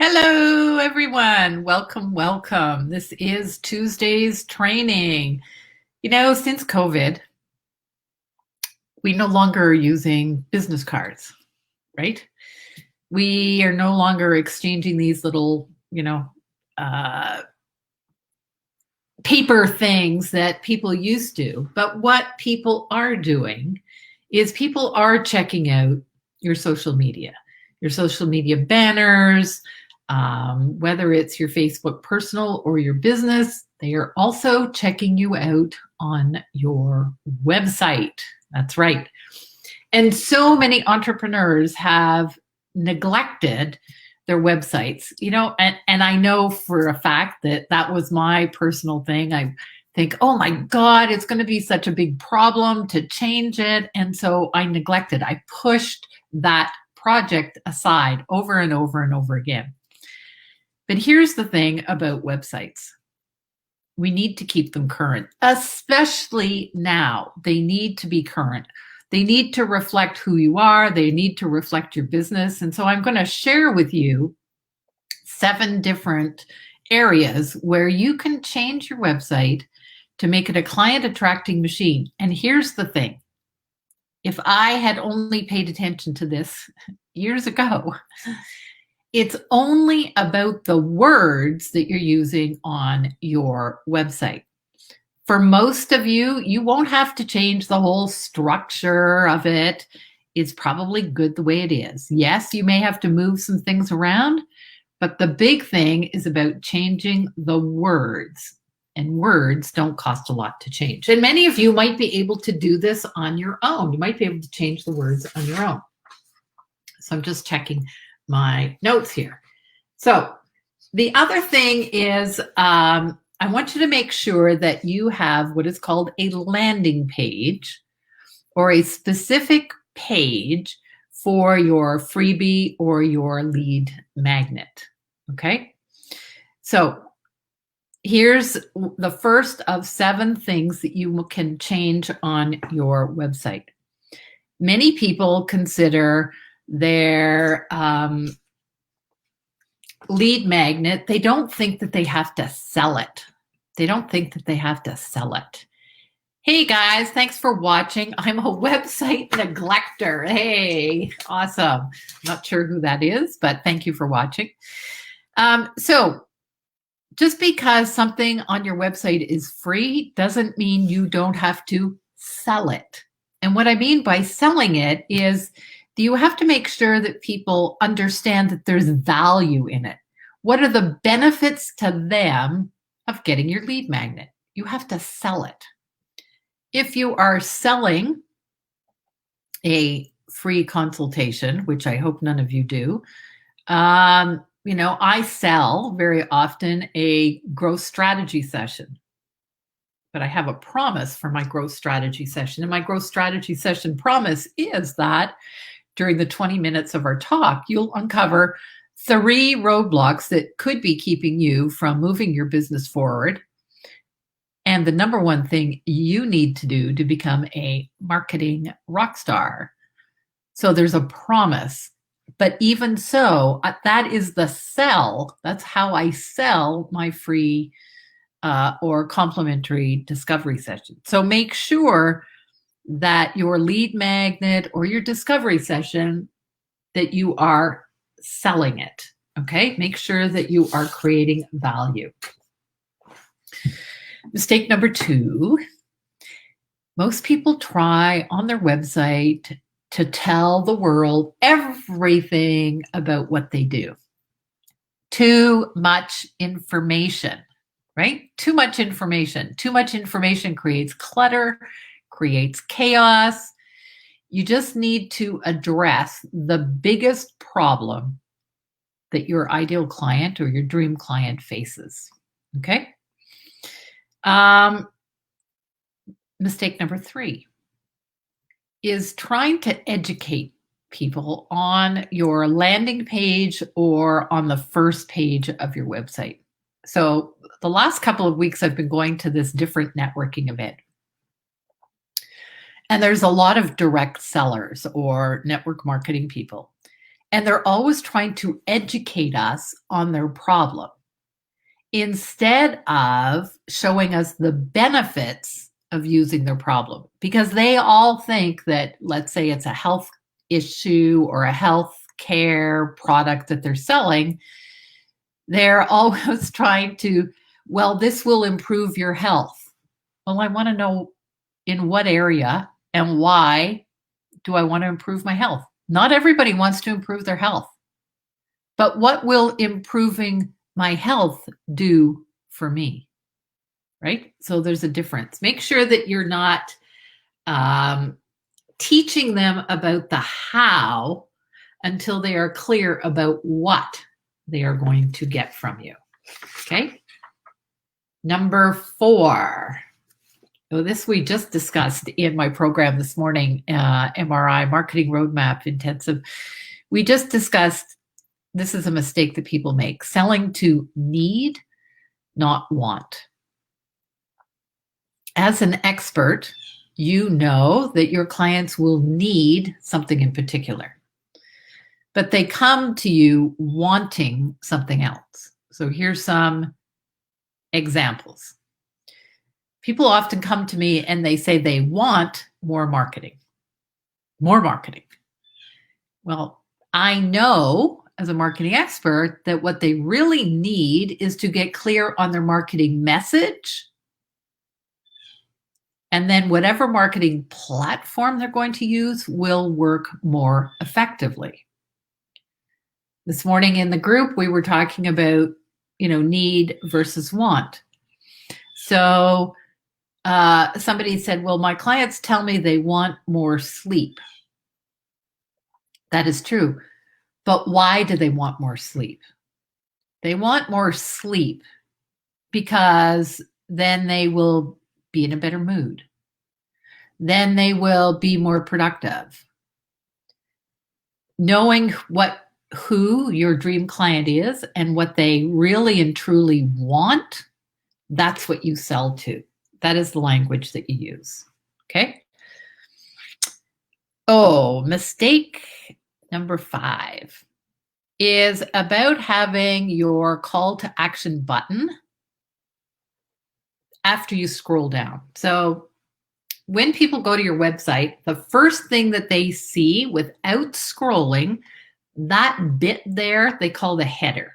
Hello, everyone. Welcome, welcome. This is Tuesday's training. Since COVID, we no longer are using business cards, right? We are no longer exchanging these little, uh, paper things that people used to. But what people are doing is people are checking out your social media banners, whether it's your Facebook personal or your business. They are also checking you out on your website. That's right. And so many entrepreneurs have neglected their websites, and I know for a fact that that was my personal thing. I think, oh my God, it's going to be such a big problem to change it. And so I neglected, I pushed that project aside over and over and over again. But here's the thing about websites. We need to keep them current, especially now. They need to be current. They need to reflect who you are. They need to reflect your business. And so I'm going to share with you 7 different areas where you can change your website to make it a client attracting machine. And here's the thing. If I had only paid attention to this years ago, it's only about the words that you're using on your website. For most of you, you won't have to change the whole structure of it. It's probably good the way it is. Yes, you may have to move some things around, but the big thing is about changing the words. And words don't cost a lot to change. And many of you might be able to do this on your own. You might be able to change the words on your own. So I'm just checking my notes here. So the other thing is I want you to make sure that you have what is called a landing page or a specific page for your freebie or your lead magnet. Okay. So here's the first of 7 things that you can change on your website. Many people consider their lead magnet, they don't think that they have to sell it. They don't think that they have to sell it. Hey guys, thanks for watching. I'm a website neglector. Hey, awesome. Not sure who that is, but thank you for watching. So just because something on your website is free doesn't mean you don't have to sell it. And what I mean by selling it is you have to make sure that people understand that there's value in it. What are the benefits to them of getting your lead magnet? You have to sell it. If you are selling a free consultation, which I hope none of you do, I sell very often a growth strategy session. But I have a promise for my growth strategy session. And my growth strategy session promise is that during the 20 minutes of our talk, you'll uncover 3 roadblocks that could be keeping you from moving your business forward. And the number one thing you need to do to become a marketing rock star. So there's a promise. But even so, that is the sell. That's how I sell my free or complimentary discovery session. So make sure that your lead magnet or your discovery session, that you are selling it, okay? Make sure that you are creating value. Mistake number 2, most people try on their website to tell the world everything about what they do. Too much information, right? Too much information. Too much information creates clutter, creates chaos. You just need to address the biggest problem that your ideal client or your dream client faces. Okay. Mistake number 3 is trying to educate people on your landing page or on the first page of your website. So the last couple of weeks, I've been going to this different networking event. And there's a lot of direct sellers or network marketing people. And they're always trying to educate us on their problem instead of showing us the benefits of using their problem. Because they all think that, let's say it's a health issue or a health care product that they're selling, they're always trying to, well, this will improve your health. Well, I want to know in what area and why do I want to improve my health? Not everybody wants to improve their health. But what will improving my health do for me? Right? So there's a difference. Make sure that you're not teaching them about the how until they are clear about what they are going to get from you. Okay? Number 4. So this we just discussed in my program this morning, MRI, Marketing Roadmap Intensive. We just discussed, this is a mistake that people make, selling to need, not want. As an expert, you know that your clients will need something in particular, but they come to you wanting something else. So here's some examples. People often come to me and they say they want more marketing. More marketing. Well, I know as a marketing expert that what they really need is to get clear on their marketing message. And then whatever marketing platform they're going to use will work more effectively. This morning in the group, we were talking about, need versus want. So somebody said, well, my clients tell me they want more sleep. That is true. But why do they want more sleep? They want more sleep because then they will be in a better mood. Then they will be more productive. Knowing who your dream client is and what they really and truly want, that's what you sell to. That is the language that you use. Okay? Oh, mistake number 5 is about having your call to action button after you scroll down. So when people go to your website, the first thing that they see without scrolling, that bit there, they call the header.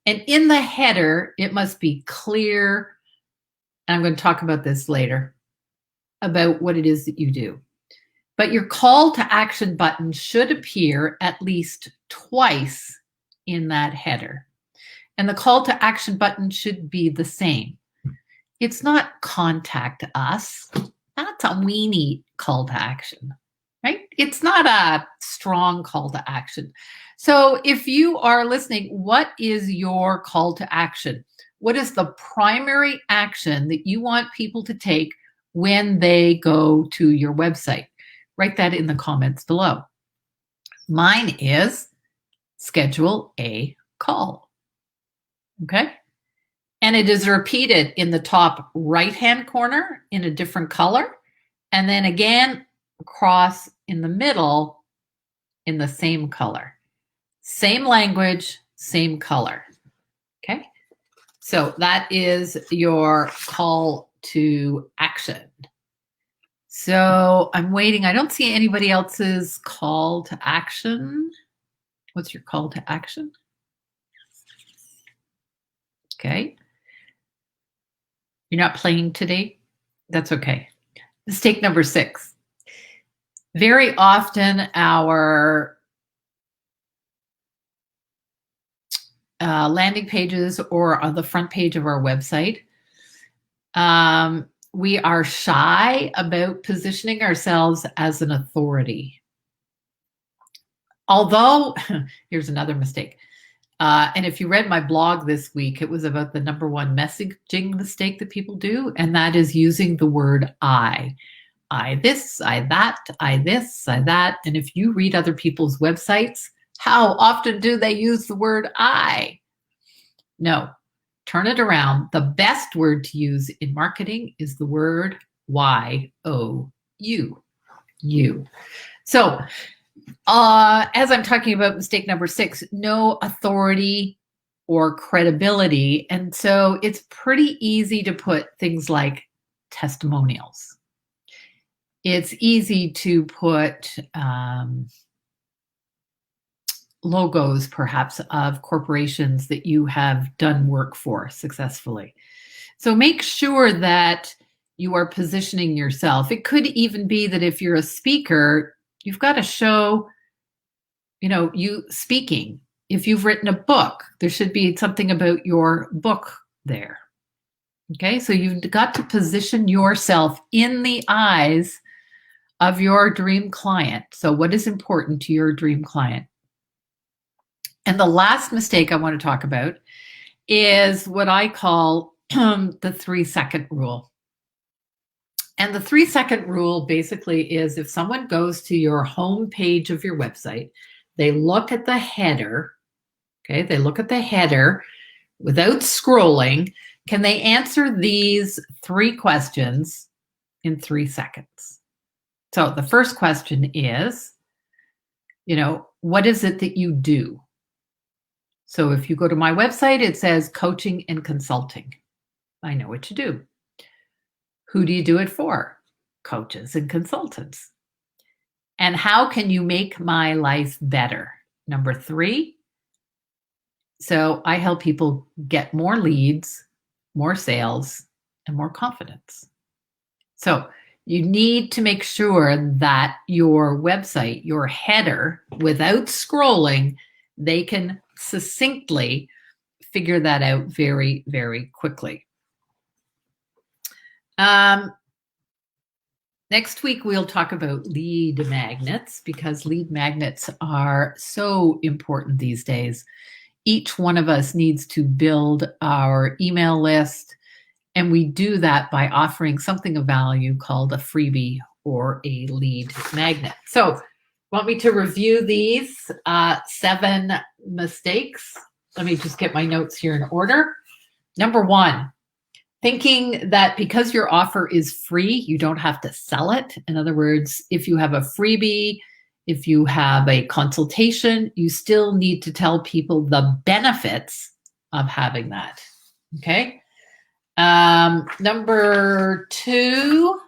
And in the header, it must be clear. And I'm going to talk about this later, about what it is that you do. But your call to action button should appear at least twice in that header. And the call to action button should be the same. It's not contact us. That's a weenie call to action, right? It's not a strong call to action. So if you are listening, what is your call to action? What is the primary action that you want people to take when they go to your website? Write that in the comments below. Mine is schedule a call. Okay? And it is repeated in the top right-hand corner in a different color, and then again across in the middle in the same color. Same language, same color. Okay? So that is your call to action. So I'm waiting. I don't see anybody else's call to action. What's your call to action? Okay. You're not playing today? That's okay. Mistake number 6. Very often our landing pages or on the front page of our website, we are shy about positioning ourselves as an authority. Although, here's another mistake. And if you read my blog this week, it was about the number 1 messaging mistake that people do, and that is using the word I. I this, I that, I this, I that. And if you read other people's websites, how often do they use the word I? No. Turn it around. The best word to use in marketing is the word Y-O-U. You. So As I'm talking about mistake number 6, no authority or credibility. And so it's pretty easy to put things like testimonials. It's easy to put logos, perhaps, of corporations that you have done work for successfully. So make sure that you are positioning yourself. It could even be that if you're a speaker, you've got to show, you speaking. If you've written a book, there should be something about your book there. Okay, so you've got to position yourself in the eyes of your dream client. So what is important to your dream client? And the last mistake I want to talk about is what I call the 3-second rule. And the 3-second rule basically is if someone goes to your home page of your website, they look at the header, okay, they look at the header without scrolling, can they answer these 3 questions in 3 seconds? So the first question is, what is it that you do? So if you go to my website, it says coaching and consulting. I know what you do. Who do you do it for? Coaches and consultants. And how can you make my life better? Number 3. So I help people get more leads, more sales, and more confidence. So you need to make sure that your website, your header, without scrolling, they can succinctly figure that out very, very quickly. Next week, we'll talk about lead magnets because lead magnets are so important these days. Each one of us needs to build our email list, and we do that by offering something of value called a freebie or a lead magnet. So, want me to review these 7 mistakes? Let me just get my notes here in order. Number 1, thinking that because your offer is free, you don't have to sell it. In other words, if you have a freebie, if you have a consultation, you still need to tell people the benefits of having that. Okay. Number 2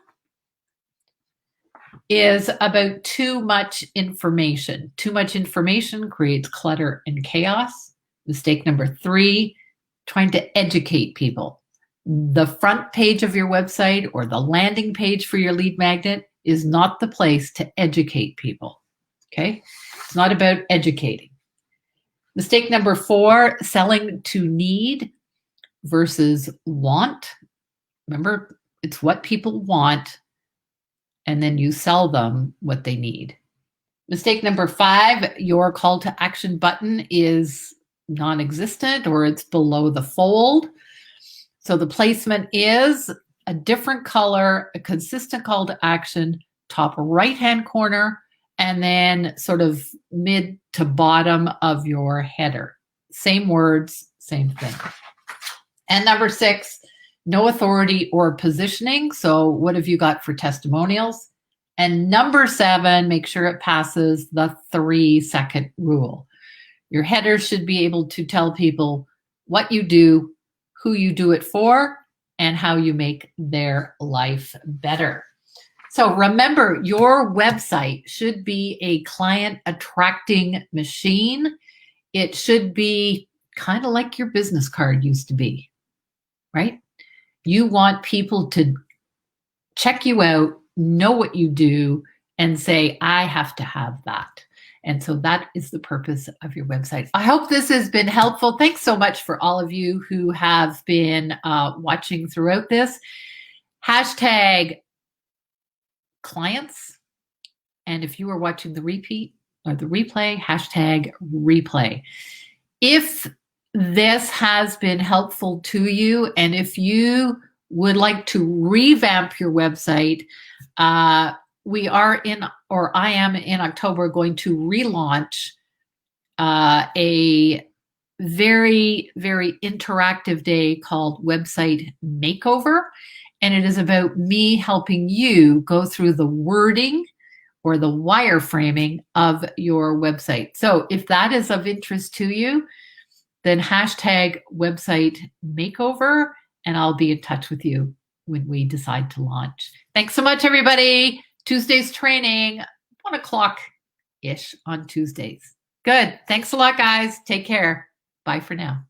is about too much information. Too much information creates clutter and chaos. Mistake number 3, trying to educate people. The front page of your website or the landing page for your lead magnet is not the place to educate people. Okay? It's not about educating. Mistake number 4, selling to need versus want. Remember, it's what people want, and then you sell them what they need. Mistake number 5, your call to action button is non-existent or it's below the fold. So the placement is a different color, a consistent call to action, top right-hand corner, and then sort of mid to bottom of your header. Same words, same thing. And number 6, no authority or positioning. So what have you got for testimonials? And number 7, make sure it passes the 3-second rule. Your header should be able to tell people what you do, who you do it for, and how you make their life better. So remember, your website should be a client attracting machine. It should be kind of like your business card used to be, right? You want people to check you out, know what you do, and say, I have to have that. And so that is the purpose of your website. I hope this has been helpful. Thanks so much for all of you who have been watching throughout this. Hashtag clients. And if you are watching the repeat or the replay, hashtag replay. If this has been helpful to you, and if you would like to revamp your website, I am in October going to relaunch a very, very interactive day called Website Makeover. And it is about me helping you go through the wording or the wireframing of your website. So if that is of interest to you, then hashtag website makeover, and I'll be in touch with you when we decide to launch. Thanks so much, everybody. Tuesday's training, 1 o'clock-ish on Tuesdays. Good. Thanks a lot, guys. Take care. Bye for now.